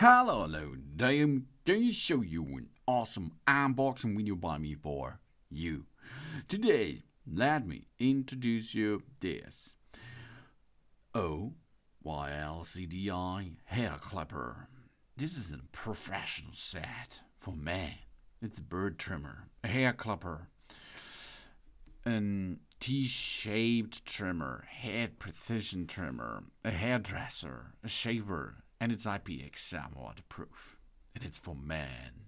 Hello. Today I'm going to show you an awesome unboxing video by me for you. Today, let me introduce you this OYLCDI hair clipper. This is a professional set for men. It's a bird trimmer, a hair clipper, an T-shaped trimmer, head precision trimmer, a hairdresser, a shaver, and it's IPX7 waterproof. And it's for men.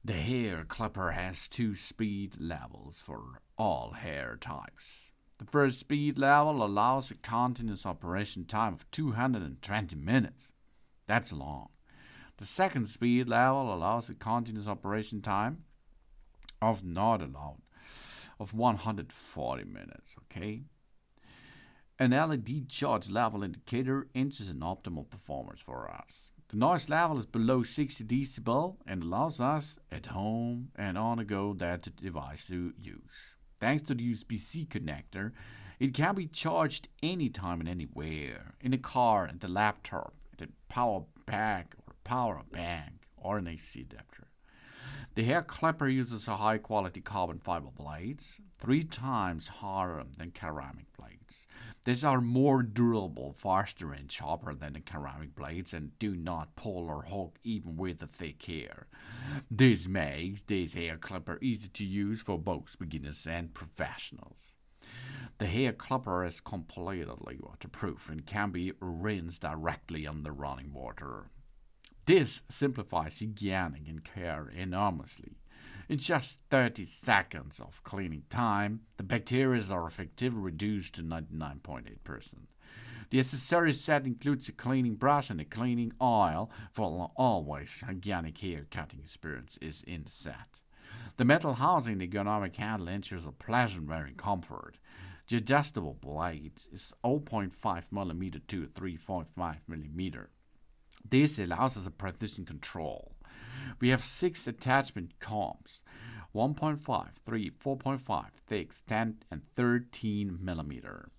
The hair clipper has 2 speed levels for all hair types. The first speed level allows a continuous operation time of 220 minutes. That's long. The second speed level allows a continuous operation time of 140 minutes, okay? An LED charge level indicator ensures an optimal performance for us. The noise level is below 60 decibel and allows us at home and on the go that device to use. Thanks to the USB-C connector, it can be charged anytime and anywhere, in the car, at the laptop, at a power pack or power bank, or an AC adapter. The hair clipper uses a high-quality carbon fiber blades, 3 times harder than ceramic blades. These are more durable, faster, and sharper than the ceramic blades and do not pull or hook even with the thick hair. This makes this hair clipper easy to use for both beginners and professionals. The hair clipper is completely waterproof and can be rinsed directly under running water. This simplifies hygienic and care enormously. In just 30 seconds of cleaning time, the bacteria are effectively reduced to 99.8%. The accessory set includes a cleaning brush and a cleaning oil for always hygienic hair cutting experience is in the set. The metal housing, the ergonomic handle ensures a pleasant wearing comfort. The adjustable blade is 0.5mm to 3.5mm. This allows us a precision control. We have 6 attachment combs, 1.5, 3, 4.5, 6, 10, and 13 millimeter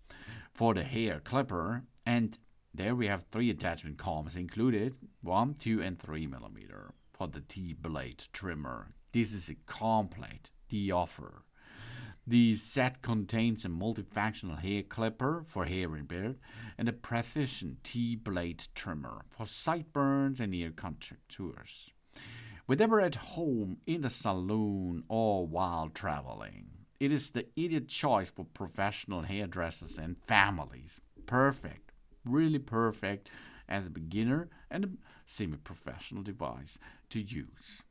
for the hair clipper, and there we have 3 attachment combs included, 1, 2, and 3 millimeter for the T-blade trimmer. This is a complete offer. The set contains a multifunctional hair clipper for hair and beard and a precision T-blade trimmer for sideburns and ear contours. Whether at home, in the salon, or while traveling, it is the ideal choice for professional hairdressers and families. Perfect, really perfect as a beginner and a semi-professional device to use.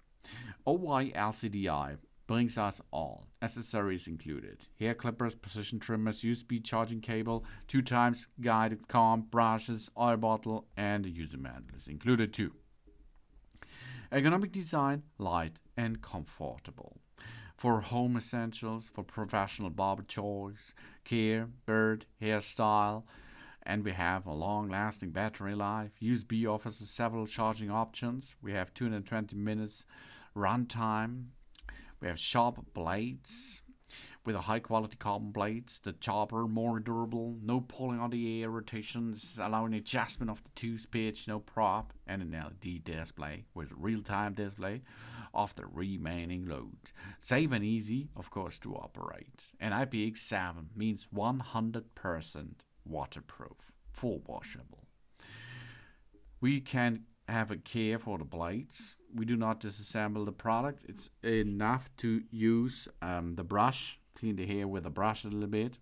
OYLCDI brings us all, accessories included, hair clippers, precision trimmers, USB charging cable, 2 times guided comb, brushes, oil bottle, and a user manual is included too. Ergonomic design, light and comfortable. For home essentials, for professional barber choice, care, beard, hairstyle, and we have a long-lasting battery life. USB offers several charging options. We have 220 minutes runtime. We have sharp blades with a high-quality carbon blades. The chopper more durable, no pulling on the air rotations, allowing adjustment of the 2 pitch, no prop, and an LED display with real-time display of the remaining loads. Safe and easy, of course, to operate. And IPX7 means 100% waterproof, full washable. We can have a care for the blades. We do not disassemble the product. It's enough to use the brush, clean the hair with the brush a little bit.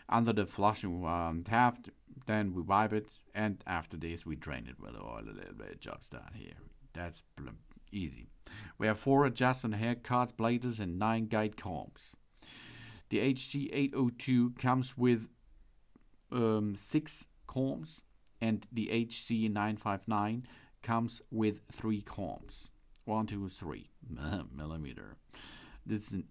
Under the flushing tap, then we wipe it, and after this we drain it with oil a little bit. Job's done here. That's easy. We have 4 adjustment haircuts, bladers, and 9 guide combs. The HC802 comes with 6 combs, and the HC959 comes with 3 combs, 1, 2, 3 millimeter. This is an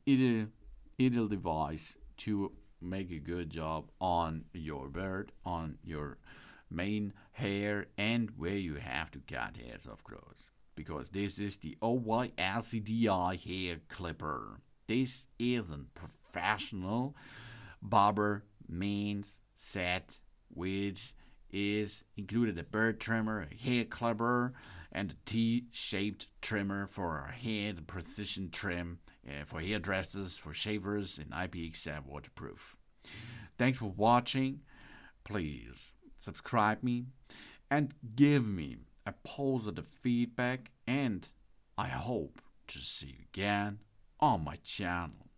ideal device to make a good job on your beard, on your main hair, and where you have to cut hairs, of course, because this is the OYLCDI hair clipper. This is a professional barber means set which is included a bird trimmer, a hair clipper, and a T-shaped trimmer for our hair, the precision trim for hairdressers, for shavers, and IPX7 waterproof. Thanks for watching. Please subscribe me and give me a positive feedback, and I hope to see you again on my channel.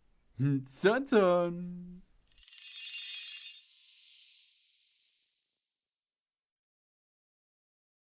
Sun.